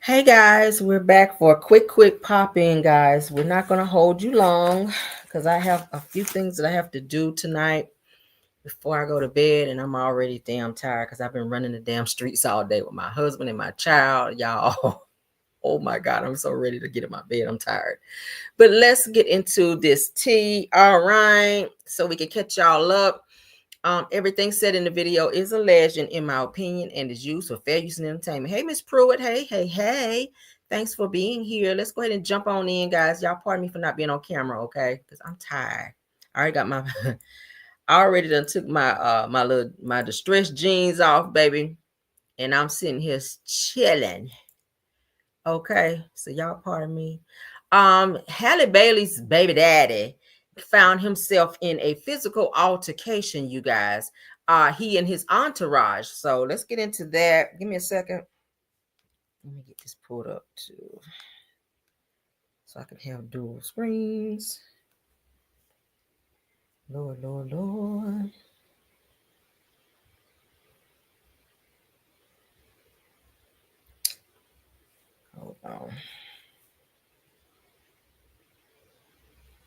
Hey guys, we're back for a quick pop in, guys. We're not going to hold you long because I have a few things that I have to do tonight before I go to bed, and I'm already damn tired because I've been running the damn streets all day with my husband and my child, y'all. Oh my God, I'm so ready to get in my bed. I'm tired. But let's get into this tea. All right, so we can catch y'all up. Everything said in the video is alleged in my opinion and is used for fair use and entertainment. Hey, Miss Pruitt. Hey. Thanks for being here. Let's go ahead and jump on in, guys. Y'all pardon me for not being on camera, okay? Because I'm tired. I already got my I already done took my my distressed jeans off, baby. And I'm sitting here chilling. Okay, so y'all pardon me. Halle Bailey's baby daddy found himself in a physical altercation, you guys. He and his entourage. So let's get into that. Give me a second. Let me get this pulled up too, so I can have dual screens. Lord. Hold on.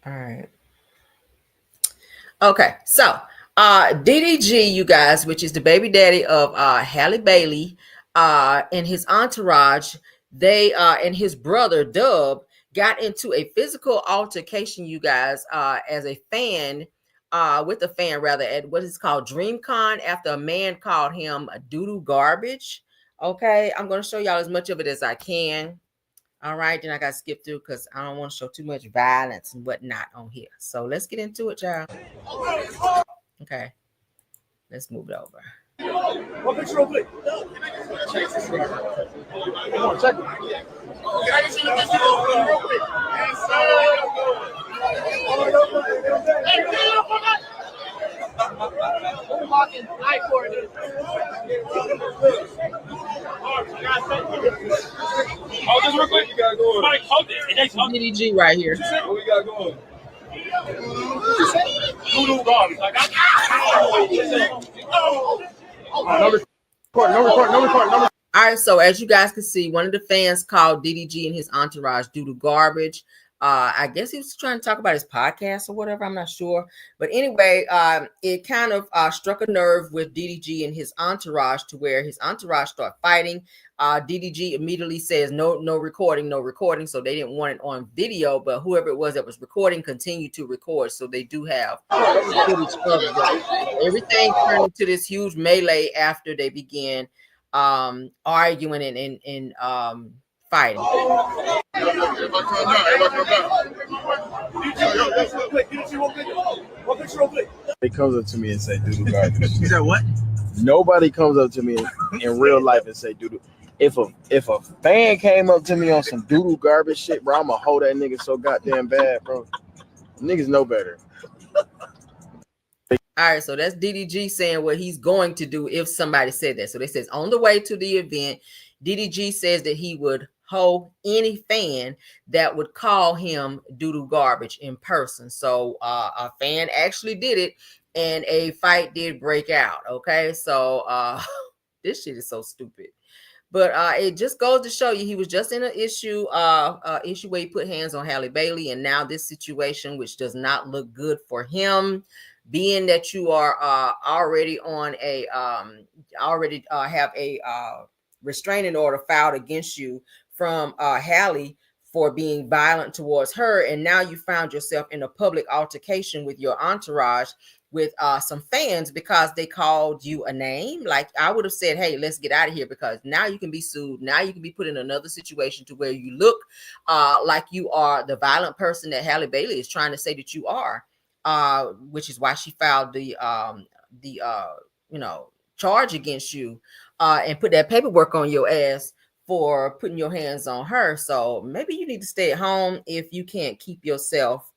All right. Okay, so DDG, you guys, which is the baby daddy of Halle Bailey, and his entourage, they and his brother Dub got into a physical altercation, you guys, as a fan, with a fan rather, at what is called DreamCon, after a man called him a doo-doo garbage. Okay, I'm going to show y'all as much of it as I can. All right, then I got to skip through because I don't want to show too much violence and whatnot on here. So let's get into it, y'all. Okay, let's move it over. What picture real quick? Come on, check it. Can I get you the picture real quick? Yes, sir. Oh, this real quick. You gotta go. DDG right here. What we got going? No record. All right, so as you guys can see, one of the fans called DDG and his entourage doo-doo garbage. I guess he was trying to talk about his podcast or whatever. I'm not sure. But anyway, it kind of struck a nerve with DDG and his entourage to where his entourage started fighting. DDG immediately says no recording. So they didn't want it on video, but whoever it was that was recording continued to record. So they do have footage of that. Everything turned into this huge melee after they began arguing and fighting. They comes up to me and say doo-doo garbage. You said what? Nobody comes up to me in real life and say doo-doo. If a fan came up to me on some doo-doo garbage shit, bro, I'ma hold that nigga so goddamn bad, bro. Niggas know better. All right, so that's DDG saying what he's going to do if somebody said that. So they says on the way to the event, DDG says that he would hold any fan that would call him doo-doo garbage in person. So a fan actually did it, and a fight did break out. Okay, so this shit is so stupid. But it just goes to show you he was just in an issue where he put hands on Halle Bailey, and now this situation, which does not look good for him, being that you are already on a have a restraining order filed against you from Halle for being violent towards her, and now you found yourself in a public altercation with your entourage, with some fans, because they called you a name. Like, I would have said, hey, let's get out of here, because now you can be sued. Now you can be put in another situation to where you look like you are the violent person that Halle Bailey is trying to say that you are, which is why she filed the charge against you and put that paperwork on your ass for putting your hands on her. So maybe you need to stay at home if you can't keep yourself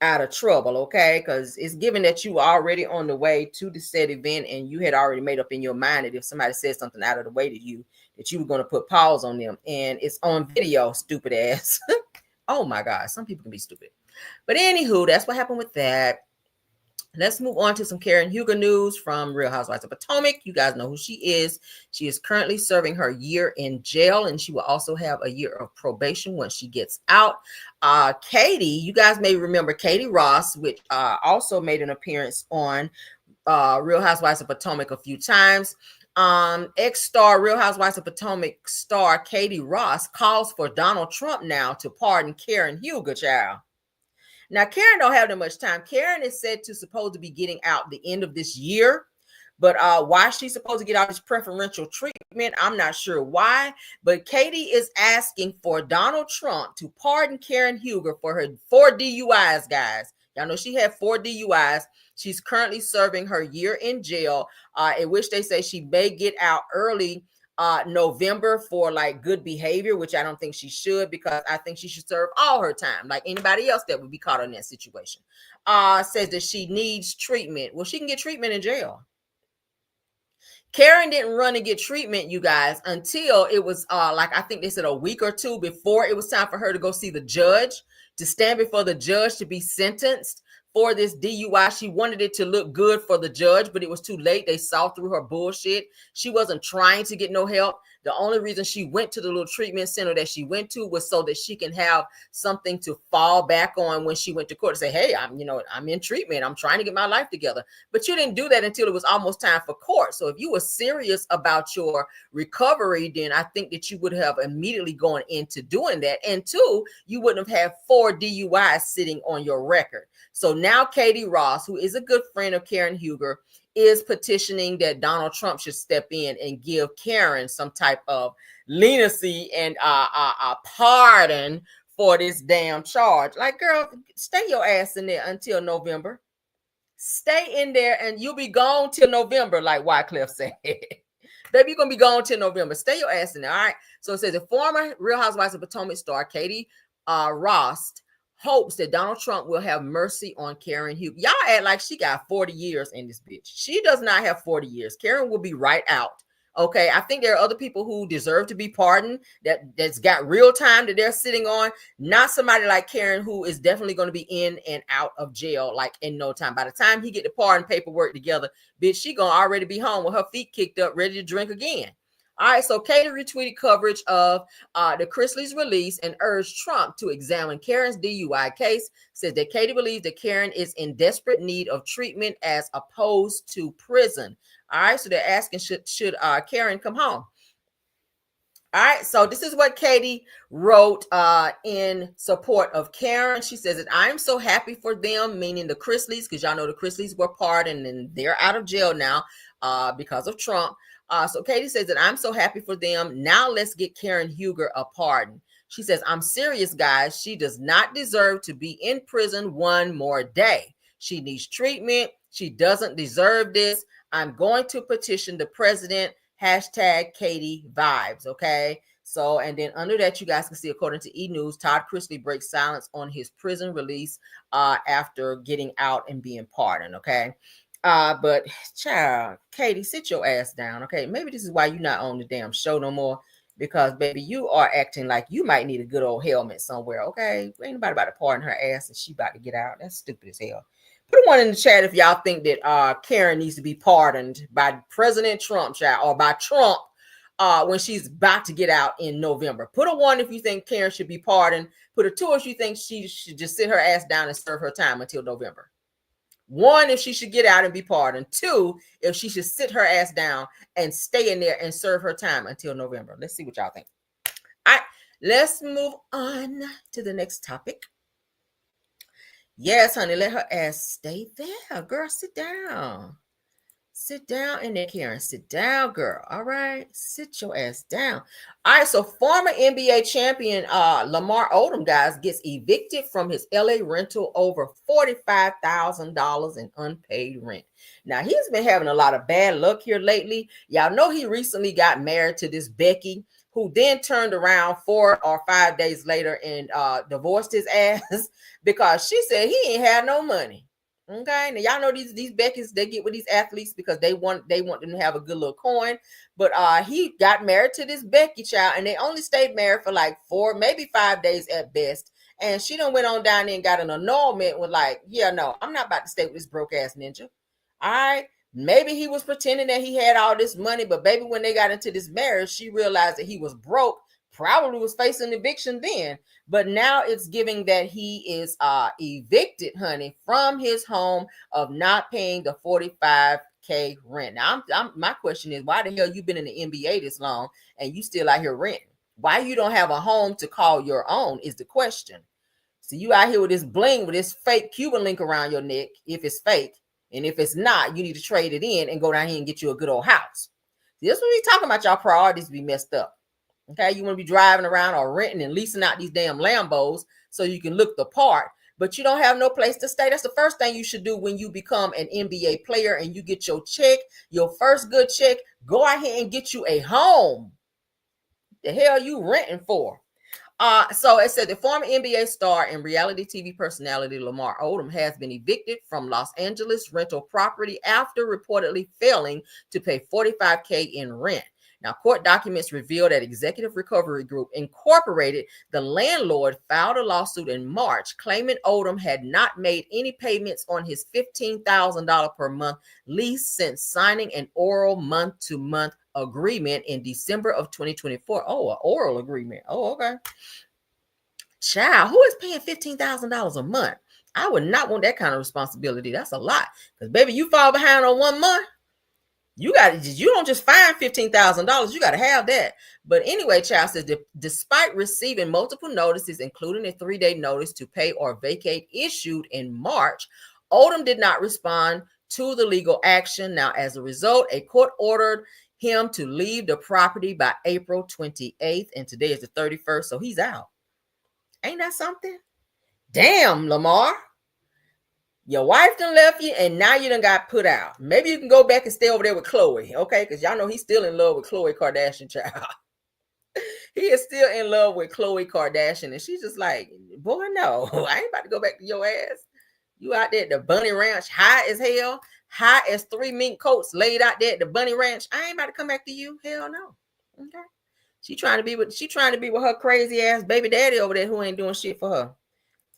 out of trouble, okay? Because it's given that you are already on the way to the said event, and you had already made up in your mind that if somebody said something out of the way to you, that you were going to put pause on them, and it's on video, stupid ass. Oh my God, some people can be stupid. But anywho, that's what happened with that. Let's move on to some Karen Huger news from Real Housewives of Potomac. You guys know who she is. She is currently serving her year in jail, and she will also have a year of probation once she gets out. Katie, you guys may remember Katie Ross, which also made an appearance on Real Housewives of Potomac a few times. Ex-star Real Housewives of Potomac star Katie Ross calls for Donald Trump now to pardon Karen Huger, child. Now, Karen don't have that much time. Karen is said to supposed to be getting out the end of this year, but why she's supposed to get out this preferential treatment, I'm not sure why. But Katie is asking for Donald Trump to pardon Karen Huger for her 4 DUIs, guys. Y'all know she had 4 DUIs. She's currently serving her year in jail, in which they say she may get out early November for like good behavior, which I don't think she should, because I think she should serve all her time like anybody else that would be caught in that situation. Says that she needs treatment. Well, she can get treatment in jail. Karen didn't run and get treatment, you guys, until it was like I think they said a week or two before it was time for her to go see the judge, to stand before the judge to be sentenced for this DUI. She wanted it to look good for the judge, but it was too late. They saw through her bullshit. She wasn't trying to get no help. The only reason she went to the little treatment center that she went to was so that she can have something to fall back on when she went to court to say, hey, I'm in treatment. I'm trying to get my life together. But you didn't do that until it was almost time for court. So if you were serious about your recovery, then I think that you would have immediately gone into doing that. And two, you wouldn't have had 4 DUIs sitting on your record. So now Katie Ross, who is a good friend of Karen Huger, is petitioning that Donald Trump should step in and give Karen some type of leniency and a pardon for this damn charge. Like, girl, stay your ass in there until November. Stay in there and you'll be gone till November, like Wycliffe said. Baby, you're going to be gone till November. Stay your ass in there, all right? So it says the former Real Housewives of Potomac star, Katie Ross, hopes that Donald Trump will have mercy on Karen Huger. Y'all act like she got 40 years in this bitch. She does not have 40 years. Karen will be right out. Okay, I think there are other people who deserve to be pardoned that's got real time that they're sitting on. Not somebody like Karen, who is definitely going to be in and out of jail like in no time. By the time he get the pardon paperwork together, bitch, she gonna already be home with her feet kicked up, ready to drink again. All right, so Katie retweeted coverage of the Chrisley's release and urged Trump to examine Karen's DUI case. Says that Katie believes that Karen is in desperate need of treatment as opposed to prison. All right, so they're asking, should Karen come home? All right, so this is what Katie wrote in support of Karen. She says that I'm so happy for them, meaning the Chrisleys, because y'all know the Chrisleys were pardoned and they're out of jail now because of Trump. So Katie says that I'm so happy for them. Now let's get Karen Huger a pardon. She says, I'm serious, guys. She does not deserve to be in prison one more day. She needs treatment. She doesn't deserve this. I'm going to petition the president. Hashtag Katie vibes. Okay. So, and then under that, you guys can see, according to E! News, Todd Chrisley breaks silence on his prison release after getting out and being pardoned. Okay. But child, Katie, sit your ass down. Okay. Maybe this is why you're not on the damn show no more, because baby, you are acting like you might need a good old helmet somewhere. Okay. Ain't nobody about to pardon her ass and she about to get out. That's stupid as hell. Put one in the chat if y'all think that Karen needs to be pardoned by President Trump, child, or by Trump when she's about to get out in November. Put a 1 if you think Karen should be pardoned. Put a 2 if you think she should just sit her ass down and serve her time until November. 1 if she should get out and be pardoned. 2 if she should sit her ass down and stay in there and serve her time until November. Let's see what y'all think. All right, let's move on to the next topic. Yes, honey, let her ass stay there. Girl, sit down. Sit down in there, Karen. Sit down, girl. All right. Sit your ass down. All right. So former NBA champion Lamar Odom, guys, gets evicted from his LA rental over $45,000 in unpaid rent. Now, he's been having a lot of bad luck here lately. Y'all know he recently got married to this Becky, who then turned around 4 or 5 days later and divorced his ass because she said he ain't had no money. Okay, now y'all know these Beckys, they get with these athletes because they want them to have a good little coin. But he got married to this Becky child, and they only stayed married for like 4, maybe 5 days at best. And she done went on down there and got an annulment with like, yeah, no, I'm not about to stay with this broke ass ninja. All right. Maybe he was pretending that he had all this money, but baby, when they got into this marriage, she realized that he was broke, probably was facing eviction then. But now it's giving that he is evicted, honey, from his home of not paying the 45K rent. Now, my question is, why the hell you been in the NBA this long and you still out here renting? Why you don't have a home to call your own is the question. So you out here with this bling, with this fake Cuban link around your neck, if it's fake. And if it's not, you need to trade it in and go down here and get you a good old house. See, this is what we talking about. Y'all priorities be messed up. Okay, you want to be driving around or renting and leasing out these damn Lambos so you can look the part, but you don't have no place to stay. That's the first thing you should do when you become an NBA player and you get your check, your first good check. Go out here and get you a home. The hell you renting for? So it said the former NBA star and reality TV personality Lamar Odom has been evicted from Los Angeles rental property after reportedly failing to pay $45K in rent. Now, court documents reveal that Executive Recovery Group Incorporated, the landlord, filed a lawsuit in March claiming Odom had not made any payments on his $15,000 per month lease since signing an oral month-to-month agreement in December of 2024. Oh, an oral agreement. Oh, okay. Child, who is paying $15,000 a month? I would not want that kind of responsibility. That's a lot. Because, baby, you fall behind on 1 month, you don't just find $15,000. You got to have that. But anyway, child says, despite receiving multiple notices, including a 3-day notice to pay or vacate issued in March, Odom did not respond to the legal action. Now, as a result, a court ordered him to leave the property by April 28th, and today is the 31st, so he's out. Ain't that something? Damn, Lamar. Your wife done left you, and now you done got put out. Maybe you can go back and stay over there with Khloe, okay? Because y'all know he's still in love with Khloe Kardashian, child. He is still in love with Khloe Kardashian, and she's just like, boy, no, I ain't about to go back to your ass. You out there at the Bunny Ranch, high as hell, high as 3 mink coats laid out there at the Bunny Ranch. I ain't about to come back to you. Hell no. Okay. She trying to be with her crazy ass baby daddy over there who ain't doing shit for her.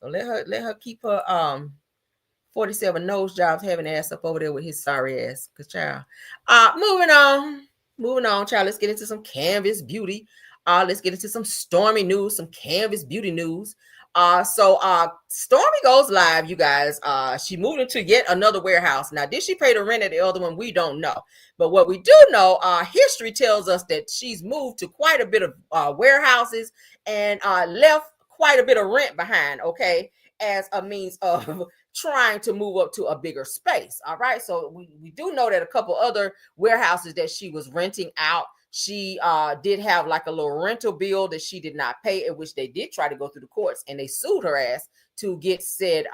So let her keep her 47 nose jobs having ass up over there with his sorry ass. Cause child. Moving on, child. Let's get into some Canvas beauty. Let's get into some Stormy news, some Canvas beauty news. So Stormy goes live, you guys. She moved into yet another warehouse. Now, did she pay the rent at the other one? We don't know. But what we do know, history tells us that she's moved to quite a bit of warehouses and left quite a bit of rent behind, okay, as a means of trying to move up to a bigger space. All right. So we do know that a couple other warehouses that she was renting out, she did have like a little rental bill that she did not pay, in which they did try to go through the courts and they sued her ass to get said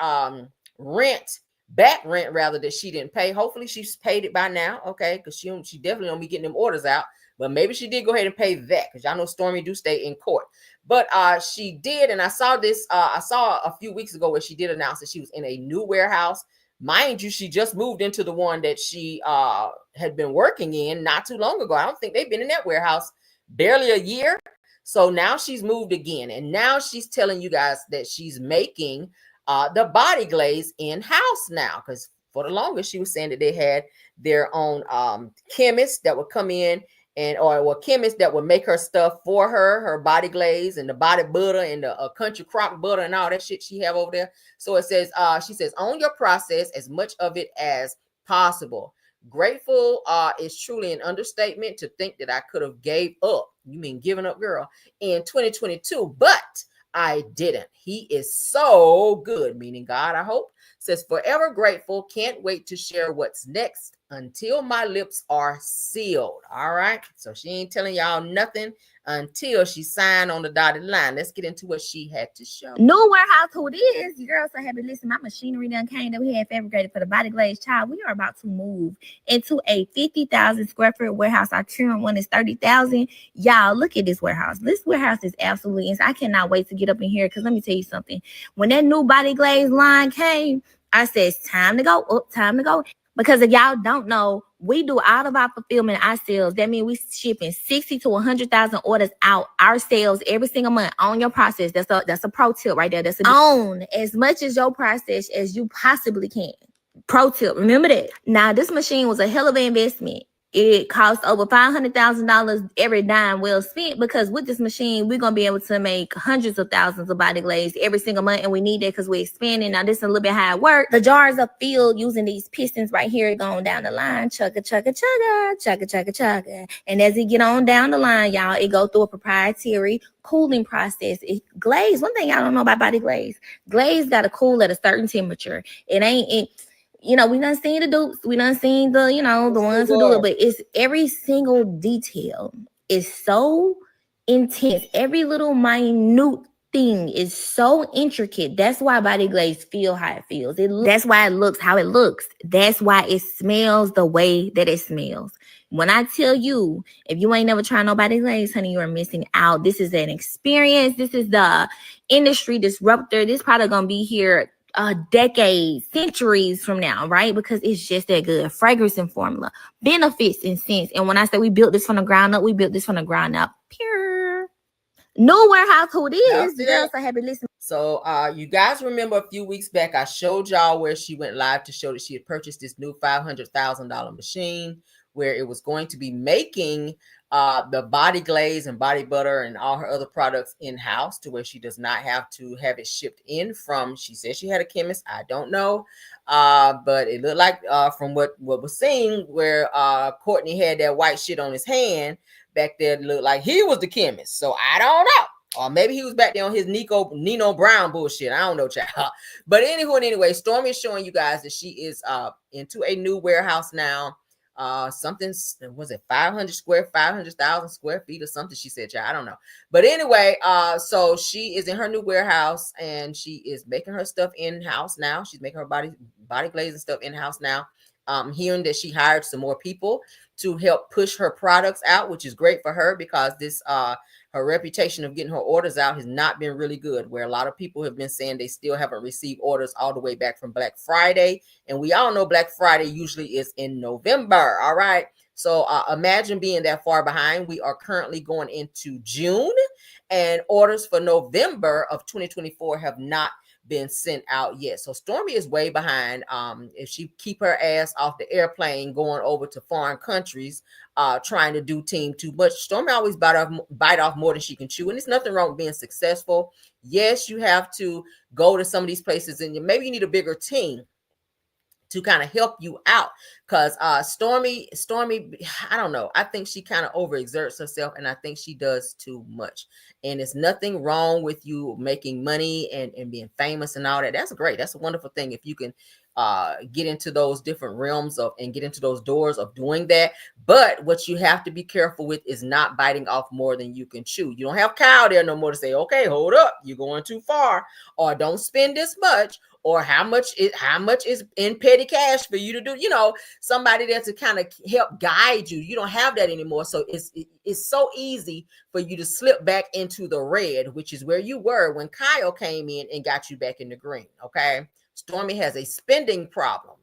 back rent rather, that she didn't pay. Hopefully she's paid it by now, okay, because she definitely don't be getting them orders out. But maybe she did go ahead and pay that, because y'all know Stormy do stay in court. But she did, and I saw this. I saw a few weeks ago where she did announce that she was in a new warehouse. Mind you, she just moved into the one that she had been working in not too long ago. I don't think they've been in that warehouse barely a year. So now she's moved again, and now she's telling you guys that she's making the body glaze in-house now, because for the longest she was saying that they had their own chemists that would come in or chemists that would make her stuff for her body glaze and the body butter and the country crock butter and all that shit she have over there. So it says, she says, own your process, as much of it as possible. Grateful is truly an understatement to think that I could have gave up. You mean giving up, girl, in 2022, but I didn't. He is so good, meaning God, I hope. Says, forever grateful. Can't wait to share what's next until my lips are sealed. All right. So she ain't telling y'all nothing until she signed on the dotted line. Let's get into what she had to show. New warehouse, who it is. Your girl so happy. Listen, my machinery done came that we had fabricated for the body glaze. Child, we are about to move into a 50,000 square foot warehouse. Our current one is 30,000. Y'all, look at this warehouse. This warehouse is absolutely insane. I cannot wait to get up in here, because let me tell you something. When that new body glaze line came, I said, it's time to go up, time to go. Because if y'all don't know, we do all of our fulfillment ourselves. That means we shipping 60 to 100,000 orders out ourselves every single month on your process. That's a pro tip right there. That's own as much as your process as you possibly can. Pro tip, remember that. Now, this machine was a hell of an investment. It costs over $500,000 every dime well spent, because with this machine, we're going to be able to make hundreds of thousands of body glaze every single month. And we need that because we're expanding. Now, this is a little bit how it works. The jars are filled using these pistons right here going down the line. Chugga, chugga, chugga, chugga, chugga, chugga. And as it get on down the line, y'all, it go through a proprietary cooling process. Glaze, one thing y'all don't know about body glaze. Glaze got to cool at a certain temperature. It ain't... You know, we done seen the dupes, we done seen the, you know, the ones who do it, but it's every single detail is so intense. Every little minute thing is so intricate. That's why body glaze feel how it feels. That's why it looks how it looks. That's why it smells the way that it smells. When I tell you, if you ain't never tried no body glaze, honey, you are missing out. This is an experience. This is the industry disruptor. This product gonna be here decades, centuries from now, right? Because it's just that good. Fragrance and formula, benefits and scents. And when I say we built this from the ground up, we built this from the ground up. Pure. No warehouse who it is. Girl, so happy listening. So you guys remember a few weeks back, I showed y'all where she went live to show that she had purchased this new $500,000 machine where it was going to be making the body glaze and body butter and all her other products in-house, to where she does not have to have it shipped in from, she said she had a chemist, I don't know, but it looked like from what was seen, where Courtney had that white shit on his hand back there, it looked like he was the chemist. So I don't know, or maybe he was back there on his Nino Brown bullshit, I don't know, child. But anyway, Stormy is showing you guys that she is into a new warehouse now. Something, was it 500,000 square feet or something, she said, I don't know. But anyway, so she is in her new warehouse and she is making her stuff in-house now. She's making her body glaze and stuff in-house now. Hearing that she hired some more people to help push her products out, which is great for her, because this her reputation of getting her orders out has not been really good, where a lot of people have been saying they still haven't received orders all the way back from Black Friday. And we all know Black Friday usually is in November. All right. So imagine being that far behind. We are currently going into June, and orders for November of 2024 have not been sent out yet. So Stormy is way behind. If she keep her ass off the airplane going over to foreign countries, trying to do team too much, Stormy always bite off more than she can chew. And there's nothing wrong with being successful. Yes, you have to go to some of these places, and maybe you need a bigger team to kind of help you out, because Stormy, I don't know, I think she kind of overexerts herself, and I think she does too much. And it's nothing wrong with you making money and being famous and all that. That's great. That's a wonderful thing if you can get into those different realms of and get into those doors of doing that. But what you have to be careful with is not biting off more than you can chew. You don't have Kyle there no more to say, okay, hold up, you're going too far, or don't spend this much, or how much is in petty cash for you to do, you know, somebody there to kind of help guide you. You don't have that anymore. So it's so easy for you to slip back into the red, which is where you were when Kyle came in and got you back in the green. Okay. Stormy has a spending problem.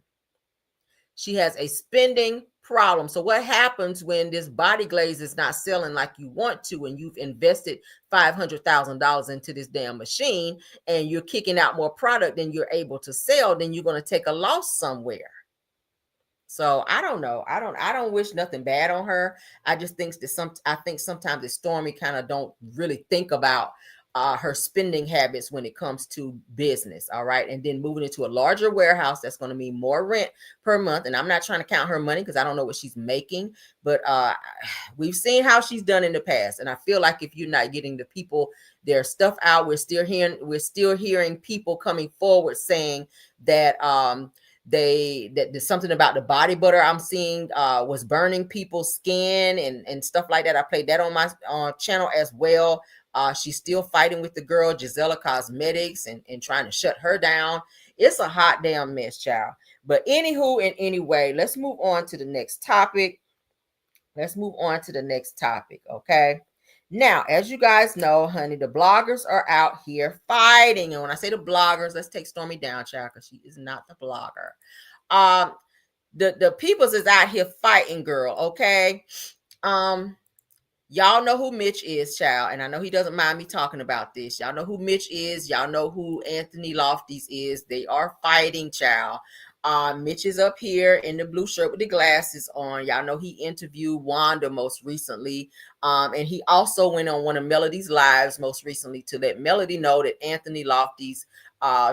She has a spending problem. So what happens when this body glaze is not selling like you want to, and you've invested $500,000 into this damn machine, and you're kicking out more product than you're able to sell? Then you're going to take a loss somewhere. So I don't know. I don't wish nothing bad on her. I just think that I think sometimes the Stormy kind of don't really think about her spending habits when it comes to business. All right. And then moving into a larger warehouse, that's going to mean more rent per month. And I'm not trying to count her money because I don't know what she's making, but we've seen how she's done in the past. And I feel like if you're not getting the people their stuff out, we're still hearing people coming forward saying that there's something about the body butter I'm seeing was burning people's skin and stuff like that. I played that on my channel as well. She's still fighting with the girl Gisela Cosmetics and trying to shut her down. It's a hot damn mess, child. But anywho and anyway, let's move on to the next topic. Okay. Now, as you guys know, honey, the bloggers are out here fighting. And when I say the bloggers, let's take Stormy down, child, because she is not the blogger. the peoples is out here fighting, girl. Okay. Y'all know who Mitch is, child, and I know he doesn't mind me talking about this. Y'all know who Mitch is. Y'all know who Anthony Lofties is. They are fighting, child. Mitch is up here in the blue shirt with the glasses on. Y'all know he interviewed Wanda most recently. And he also went on one of Melody's lives most recently to let Melody know that Anthony Lofties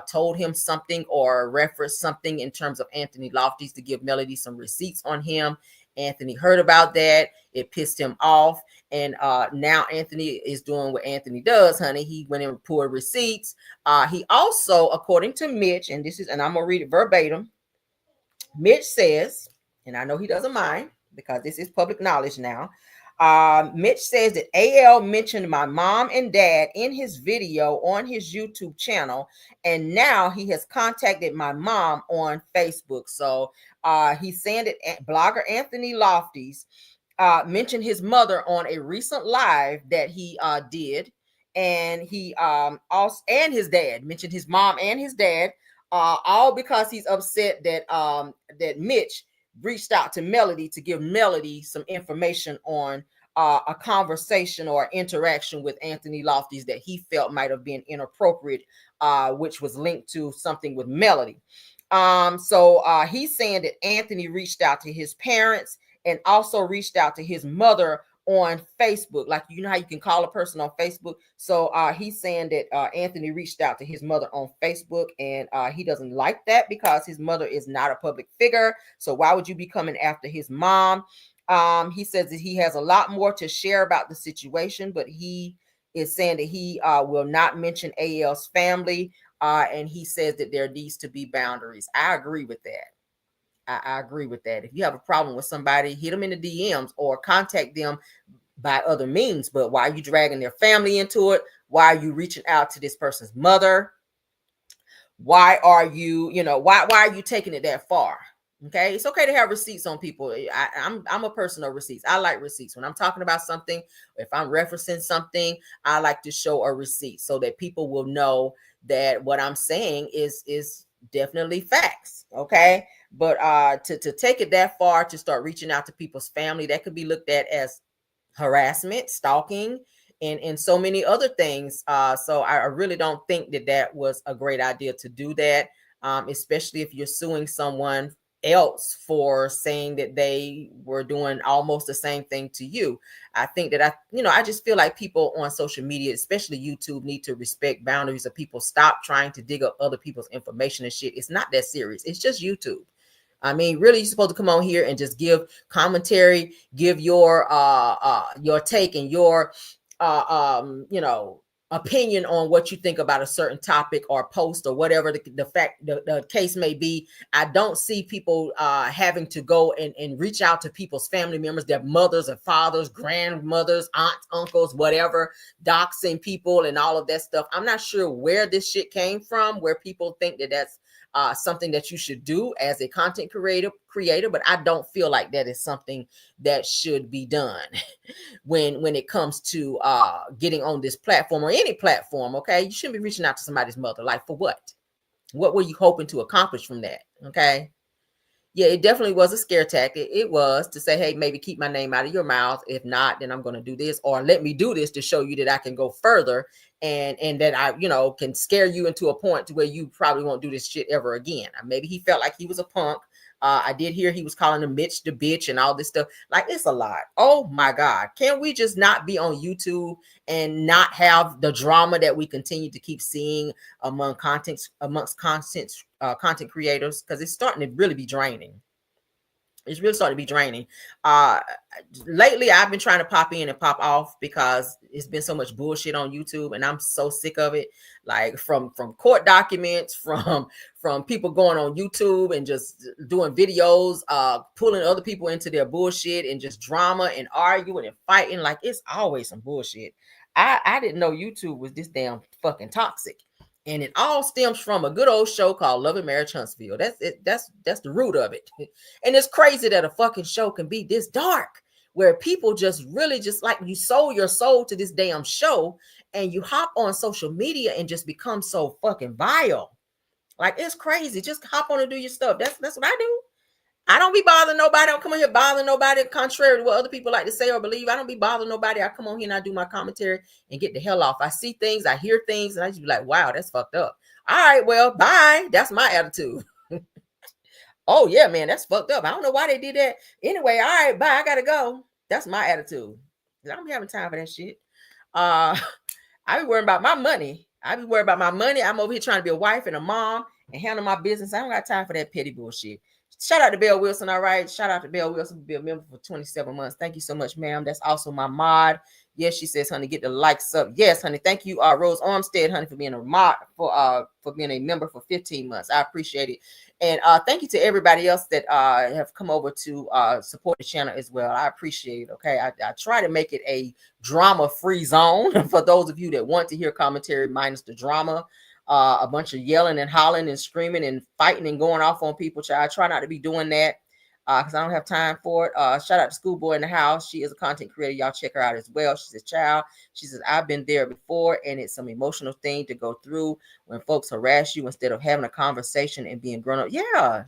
told him something or referenced something in terms of Anthony Lofties to give Melody some receipts on him. Anthony heard about that. It pissed him off. And now Anthony is doing what Anthony does, honey. He went and pulled receipts. He also, according to Mitch, and I'm gonna read it verbatim. Mitch says, and I know he doesn't mind because this is public knowledge now. Mitch says that AL mentioned my mom and dad in his video on his YouTube channel, and now he has contacted my mom on Facebook. So he's saying that blogger Anthony Lofties mentioned his mother on a recent live that he did, and he also, and his dad mentioned his mom and his dad, all because he's upset that that Mitch reached out to Melody to give Melody some information on a conversation or interaction with Anthony Lofties that he felt might have been inappropriate, which was linked to something with Melody. So he's saying that Anthony reached out to his parents and also reached out to his mother on Facebook. Like, you know how you can call a person on Facebook. So he's saying that Anthony reached out to his mother on Facebook, and he doesn't like that because his mother is not a public figure. So why would you be coming after his mom? He says that he has a lot more to share about the situation, but he is saying that he will not mention AL's family. And he says that there needs to be boundaries. I agree with that. I agree with that. If you have a problem with somebody, hit them in the DMs or contact them by other means. But why are you dragging their family into it? Why are you reaching out to this person's mother? Why are you, why are you taking it that far? Okay, it's okay to have receipts on people. I'm a person of receipts. I like receipts. When I'm talking about something, if I'm referencing something, I like to show a receipt so that people will know that what I'm saying is definitely facts. Okay, but to take it that far, to start reaching out to people's family, that could be looked at as harassment, stalking, and so many other things. So I really don't think that was a great idea to do that, especially if you're suing someone else for saying that they were doing almost the same thing to you. I think that I just feel like people on social media, especially YouTube, need to respect boundaries of people. Stop trying to dig up other people's information and shit. It's not that serious. It's just YouTube. I mean, really, you're supposed to come on here and just give commentary, give your take and your opinion on what you think about a certain topic or post or whatever the case may be. I don't see people having to go and reach out to people's family members, their mothers and fathers, grandmothers, aunts, uncles, whatever, doxing people and all of that stuff. I'm not sure where this shit came from, where people think that that's something that you should do as a content creator, but I don't feel like that is something that should be done when it comes to getting on this platform or any platform. Okay, you shouldn't be reaching out to somebody's mother. Like, for what? What were you hoping to accomplish from that? Okay. Yeah, it definitely was a scare tactic. It was to say, hey, maybe keep my name out of your mouth. If not, then I'm going to do this, or let me do this to show you that I can go further and that I, can scare you into a point to where you probably won't do this shit ever again. Maybe he felt like he was a punk. I did hear he was calling him Mitch the bitch and all this stuff. Like, it's a lot. Oh my God. Can we just not be on YouTube and not have the drama that we continue to keep seeing amongst content creators? Because it's starting to really be draining. It's really starting to be draining. Lately, I've been trying to pop in and pop off because it's been so much bullshit on YouTube, and I'm so sick of it. Like from court documents, from people going on YouTube and just doing videos, pulling other people into their bullshit and just drama and arguing and fighting. Like, it's always some bullshit. I didn't know YouTube was this damn fucking toxic. And it all stems from a good old show called Love and Marriage Huntsville. That's it. That's the root of it. And it's crazy that a fucking show can be this dark, where people just really just like, you sold your soul to this damn show, and you hop on social media and just become so fucking vile. Like, it's crazy. Just hop on and do your stuff. That's what I do. I don't be bothering nobody. I don't come on here bothering nobody, contrary to what other people like to say or believe. I don't be bothering nobody. I come on here and I do my commentary and get the hell off. I see things, I hear things, and I just be like, wow, that's fucked up. All right, well, bye. That's my attitude. Oh, yeah, man, that's fucked up. I don't know why they did that. Anyway, all right, bye. I gotta go. That's my attitude. I don't be having time for that shit. I be worrying about my money. I'm over here trying to be a wife and a mom and handle my business. I don't got time for that petty bullshit. Shout out to Belle Wilson. All right. Shout out to Belle Wilson, be a member for 27 months. Thank you so much, ma'am. That's also my mod. Yes, she says, honey, get the likes up. Yes, honey. Thank you, Rose Armstead, honey, for being a mod, for being a member for 15 months. I appreciate it. And thank you to everybody else that have come over to support the channel as well. I appreciate it. Okay. I try to make it a drama-free zone for those of you that want to hear commentary minus the drama. A bunch of yelling and hollering and screaming and fighting and going off on people. I try not to be doing that because I don't have time for it. Shout out to Schoolboy in the house. She is a content creator. Y'all check her out as well. She's a child. She says, I've been there before, and it's some emotional thing to go through when folks harass you instead of having a conversation and being grown up. Yeah.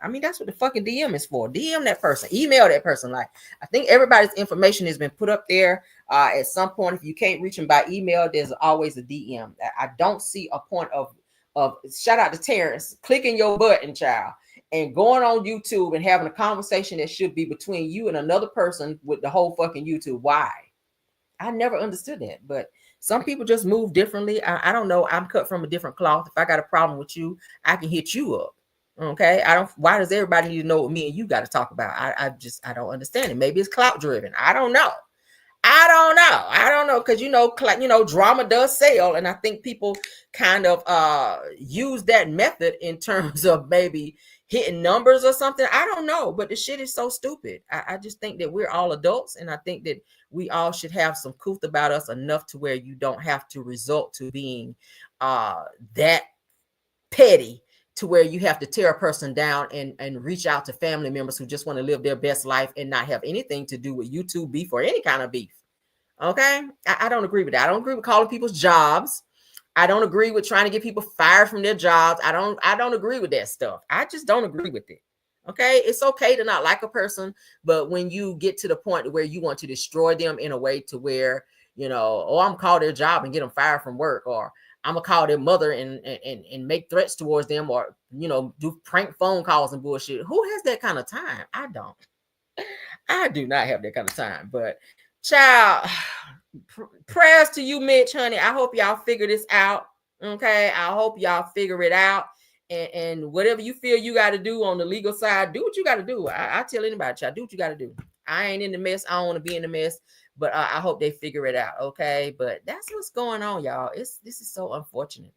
I mean, that's what the fucking DM is for. DM that person, email that person. Like, I think everybody's information has been put up there. At some point, if you can't reach them by email, there's always a DM. I don't see a point of shout out to Terrence, clicking your button, child, and going on YouTube and having a conversation that should be between you and another person with the whole fucking YouTube. Why? I never understood that, but some people just move differently. I don't know. I'm cut from a different cloth. If I got a problem with you, I can hit you up. Okay. Why does everybody need to know what me and you got to talk about? I don't understand it. Maybe it's clout driven. I don't know. Because drama does sell, and I think people kind of use that method in terms of maybe hitting numbers or something. I don't know, but the shit is so stupid. I just think that we're all adults, and I think that we all should have some couth about us enough to where you don't have to resort to being that petty to where you have to tear a person down and reach out to family members who just want to live their best life and not have anything to do with YouTube beef or any kind of beef. Okay. I don't agree with that. I don't agree with calling people's jobs. I don't agree with trying to get people fired from their jobs. I don't agree with that stuff. I just don't agree with it. Okay. It's okay to not like a person, but when you get to the point where you want to destroy them in a way to where, I'm gonna call their job and get them fired from work, or I'm gonna call their mother and make threats towards them, or do prank phone calls and bullshit. Who has that kind of time? I don't. I do not have that kind of time. But child, prayers to you, Mitch, honey. I hope y'all figure this out. Okay, I hope y'all figure it out. And whatever you feel you got to do on the legal side, do what you got to do. I tell anybody, child, do what you got to do. I ain't in the mess. I don't want to be in the mess. But I hope they figure it out. Okay. But that's what's going on, y'all. This is so unfortunate.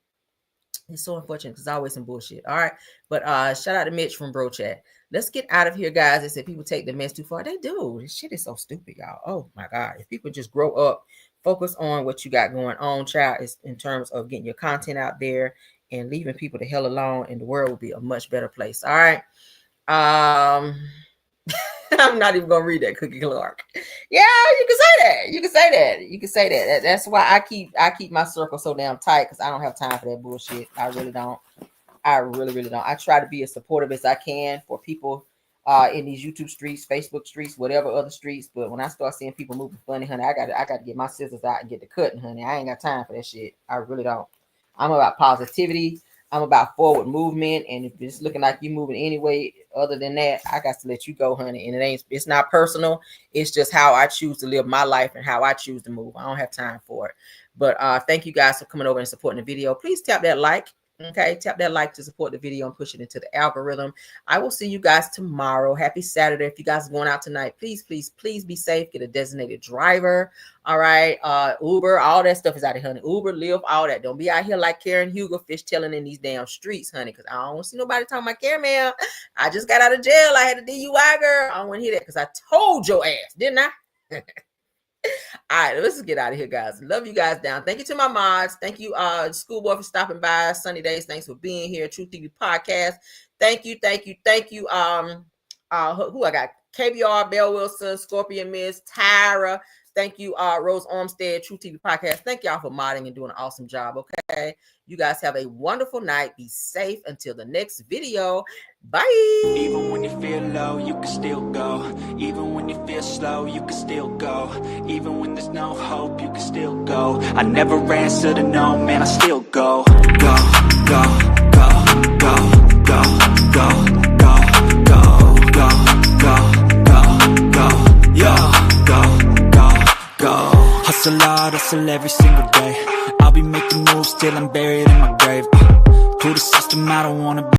It's so unfortunate because always some bullshit. All right. But shout out to Mitch from Bro Chat. Let's get out of here, guys. They said people take the mess too far. They do. This shit is so stupid, y'all. Oh my God. If people just grow up, focus on what you got going on, child, is in terms of getting your content out there and leaving people the hell alone, and the world will be a much better place. All right. I'm not even gonna read that, Cookie Clark. Yeah, you can say that. You can say that. That's why I keep my circle so damn tight, because I don't have time for that bullshit. I really don't. I try to be as supportive as I can for people in these YouTube streets, Facebook streets, whatever other streets. But when I start seeing people moving funny, honey, I got to get my scissors out and get the cutting, honey. I ain't got time for that shit. I really don't. I'm about positivity. I'm about forward movement, and if it's looking like you moving anyway other than that, I got to let you go, honey. And it's not personal. It's just how I choose to live my life and how I choose to move. I don't have time for it. But thank you guys for coming over and supporting the video. Please tap that like. Okay, tap that like to support the video and push it into the algorithm. I will see you guys tomorrow. Happy Saturday. If you guys are going out tonight, please be safe. Get a designated driver. All right. Uber, all that stuff is out here, honey. Uber, Lyft, all that. Don't be out here like Karen Hugo fishtailing in these damn streets, honey, because I don't want to see nobody talking about Caramel. I just got out of jail. I had a DUI, girl. I don't want to hear that because I told your ass, didn't I? All right, let's get out of here, guys. Love you guys down. Thank you to my mods. Thank you, Schoolboy, for stopping by. Sunny Days, thanks for being here. Truth TV Podcast. Thank you. Who I got? KBR, Belle Wilson, Scorpion Miss, Tyra, Thank you, Rose Armstead, True TV Podcast. Thank y'all for modding and doing an awesome job. Okay. You guys have a wonderful night. Be safe until the next video. Bye. Even when you feel low, you can still go. Even when you feel slow, you can still go. Even when there's no hope, you can still go. I never answer to no, man, I still go. Go, go, go, go, go, go, go, go, go, go, go, go, yo, go, go, go. Hustle hard, hustle every single day. I'll be making moves till I'm buried in my grave. To the system, I don't wanna be